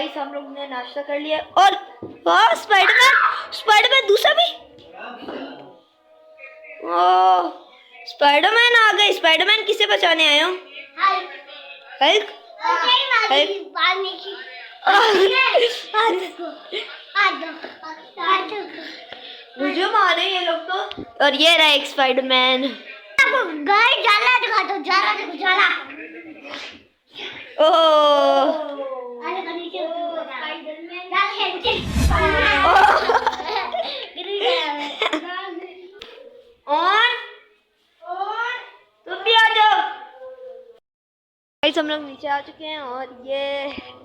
Guys हम लोग ने नाश्ता कर लिया और वाह स्पाइडरमैन दूसरा भी। ओह स्पाइडरमैन आ गए। स्पाइडरमैन किसे बचाने आए हो? हल्क। मुझे मारे ये लोग तो। और ये रहा एक स्पाइडरमैन। जाला दिखा दो, जाला देखो, जाला। ओह तुम भी आ जाओ। गाइस हम लोग नीचे आ चुके हैं और ये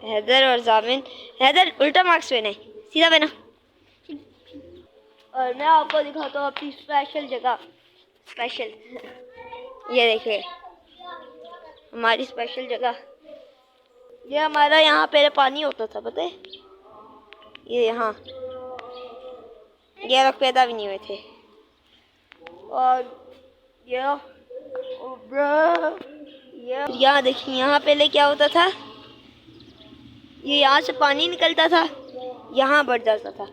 हैदर और जामिन। हैदर उल्टा मार्क्स पहने, सीधा पहना। और मैं आपको दिखाता हूँ अपनी स्पेशल जगह। स्पेशल ये देखिए हमारी स्पेशल जगह। ये हमारा यहाँ पहले पानी होता था, पता है? ये यहाँ ये लोग पैदा भी नहीं हुए थे। और ये यहाँ देखिए, यहाँ पहले क्या होता था, ये यहाँ से पानी निकलता था, यहाँ बढ़ जाता था।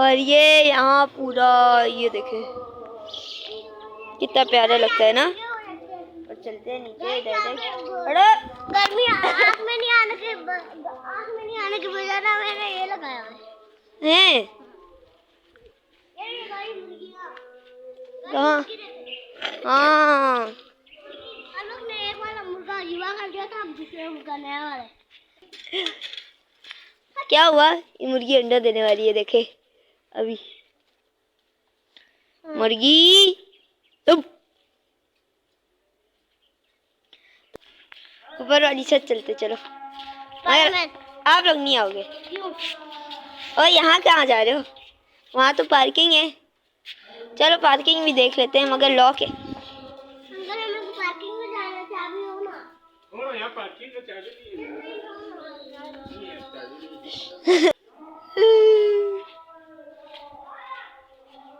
और ये यहाँ पूरा ये देखे कितना प्यारा लगता है ना। और चलते हैं नीचे डायरेक्ट। अरे गर्मी आँख में नहीं आने के बजाय ना मैंने ये लगाया है। कहाँ? हाँ हम लोग ने एक वाला मुर्गा युवा कर दिया था, अब दूसरा मुर्गा नया वाला है। क्या हुआ? ये मुर्गी अंडा देने वाली है, देखे अभी। मुर्गी तुम ऊपर वाली छत चलते चलो, मगर आप लोग नहीं आओगे। और यहाँ कहाँ जा रहे हो? वहाँ तो पार्किंग है। चलो पार्किंग भी देख लेते हैं, मगर लॉक है। अंकल हमें पार्किंग में जाना है, चाबी हो ना? हो यहाँ पार्किंग का चाबी नहीं है।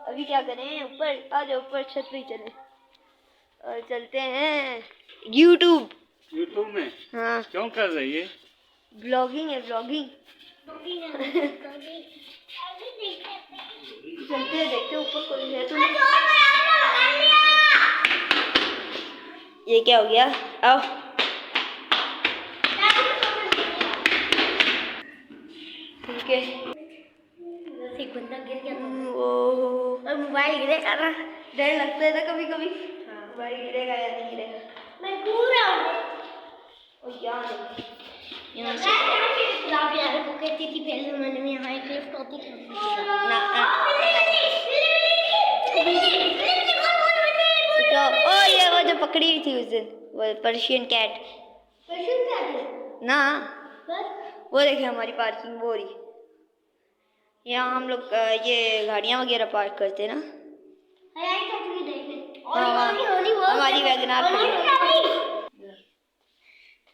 अभी क्या करें? ऊपर आ जाओ, ऊपर छत पे चले और चलते हैं यूट्यूब में। हाँ क्यों कर रही है? ब्लॉगिंग है, ब्लॉगिंग। चलते हैं, देखते ऊपर कोई है तो नहीं। ये क्या हो गया? आओ ठीक है। एक बंदा गिर गया और मोबाइल गिरेगा ना, डर लगता है ना कभी कभी। मोबाइल गिरेगा या नहीं गिरेगा। मैं पूरा यहाँ से यार वो कहती थी पहले जमाने में यहाँ एक लिफ्ट होती थी ना। ओ ये वो जो पकड़ी हुई थी उस दिन, वो पर्शियन कैट ना। वो देखे हमारी पार्किंग वो रही। यहाँ हम लोग ये गाड़ियाँ वगैरह पार्क करते हैं ना। हमारी वैगनार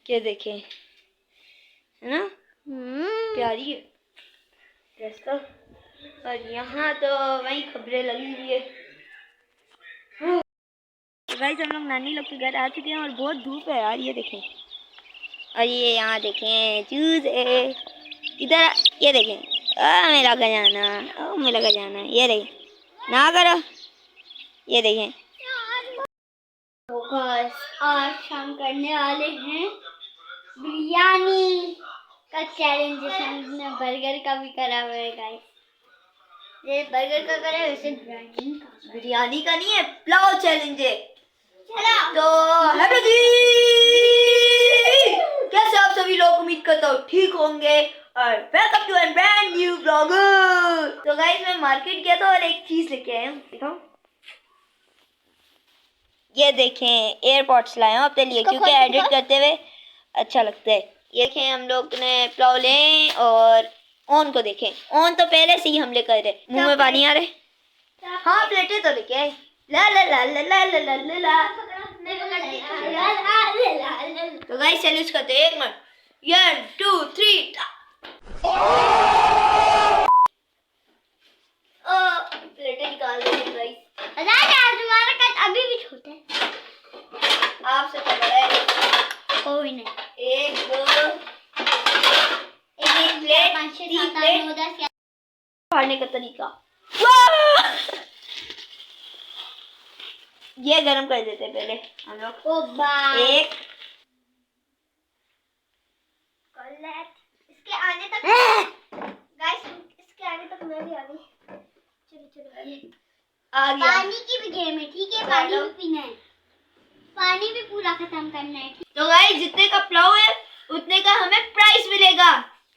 क्या देखें, है ना? प्यारी है ड्रेस तो। और यहाँ तो वही खबरें लगी हुई है। गाइस हम लोग नानी लोग के घर आ चुके हैं और बहुत धूप है यार, ये देखें। और ये यहाँ देखें चूज है इधर, ये देखें। मेरा का जाना, मेरा का जाना, ये देखें ना करो, ये देखें। आज हम करने वाले हैं बिरयानी का चैलेंज, जैसे हमने बर्गर का भी करा हुआ है गाइस। ये बर्गर का करे वैसे बिरयानी का नहीं है, पुलाव चैलेंज है। तो हेलो जी, कैसे आप सभी लोग? उम्मीद करता हूँ ठीक होंगे और welcome to an brand new blog. तो गाइस मैं मार्केट गया था और एक चीज लेके आया हूँ, दिखाओ। ये देखें एयरपॉड्स लाए हूँ अपने लिए, क्योंकि एडिट करते हुए अच्छा लगता है। ये देखें हम लोग ने पुलाव लें और ओन को देखें। ओन तो पहले से ही हमले कर रहे, मुंह में पानी आ रहे। हाँ प्लेटें तो लेके आए। ला ला ला ला ला ला ला ला ला। तो गाइस चैलेंज करते हैं, 1 मिनट, 1 2 3। प्लेटें निकाल देंगे गाइस। तुम्हारा कट अभी भी छोटा है, आपसे तो बड़ा है। कोई नहीं, 1 2 5 6 7 8 9 10 फाड़ने का तरीका। वाह! ये गरम कर देते हैं पहले हम लोग। ओ बाय एक इसके आने तक गाइस, इसके आने तक मैं भी आ गई। चलो चलो आ गया। पानी की भी गेम है, ठीक है? पानी भी पीना है, पानी भी पूरा खत्म करना है। तो गाइस जितने का पुलाव है उतने का हमें प्राइस मिलेगा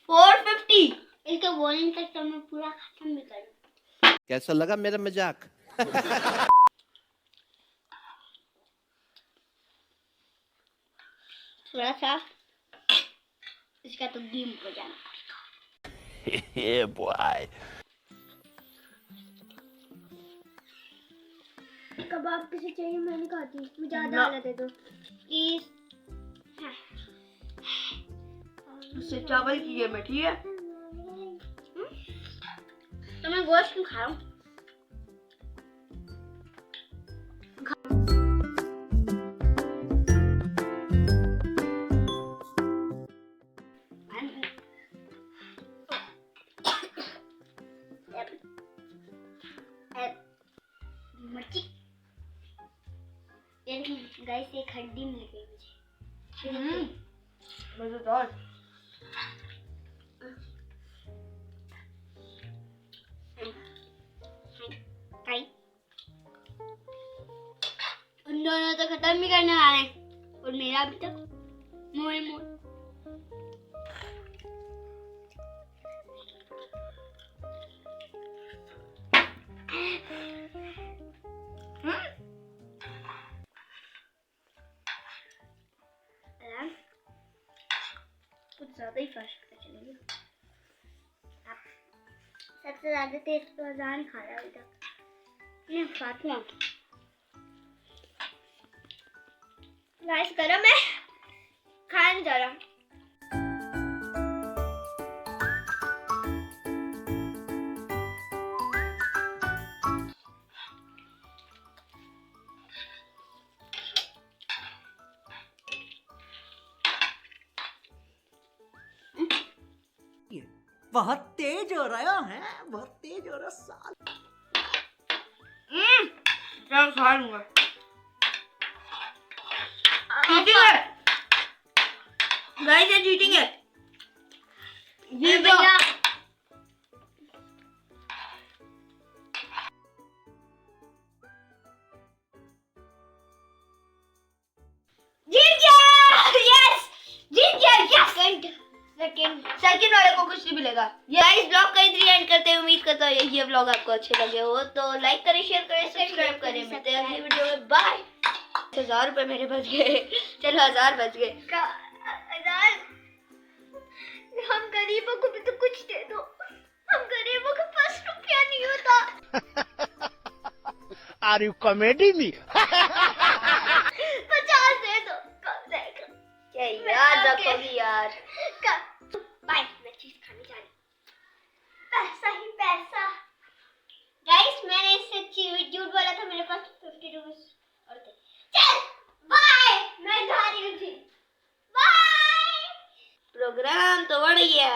450। इसके बोलने तक तो मैं पूरा खत्म भी करूँ। कैसा लगा मेरा मजाक? थोड़ा सा इसका तो गेम हो जाना। Yeah, boy. कबाब किसे चाहिए? मैं नहीं खाती, मुझे ज्यादा ना। वाला दे दो प्लीज। इससे चावल की गेम है, ठीक है? तो मैं गोश्त क्यों खा रहा हूँ? मिर्ची गाइस, एक हड्डी मिल गई मुझे। मजेदार। उन दोनों तो खत्म भी करने वाले हैं और मेरा अभी तक मोए मोए। कुछ ज्यादा ही फास्ट कर चलेंगे। सबसे ज्यादा टेस्ट तो अजान खा रहा है अभी तक। ये फातिमा गाइस गरम है, खाने जा रहा। बहुत तेज हो रहा है, बहुत तेज हो रहा साल। चल खा लूंगा। गाइस ये चीटिंग है। जीत गया। यस जीत गया। यस सेकंड वाले को कुछ नहीं मिलेगा। गाइस ब्लॉग का इधर एंड करते हैं। उम्मीद करता हूँ ये व्लॉग आपको अच्छे लगे हो तो लाइक करें, शेयर करें, सब्सक्राइब करें। मिलते हैं अगली वीडियो में। बाय। 1000 रुपए मेरे बच गए। चलो 1000 बच गए। हम गरीबों को भी तो कुछ दे दो। हम गरीबों के पास रुपया नहीं होता। Are you comedy me? 50 दे दो कम से कम। क्या याद रखोगी यार। बाय, मैं चीज खाने जा रही हूँ। पैसा ही पैसा। गाइस मैंने इससे झूठ बोला था, मेरे पास 50 रुपीस और थे। चल बाय, मैं जा रही हूँ। बाय। प्रोग्राम तो बढ़ गया।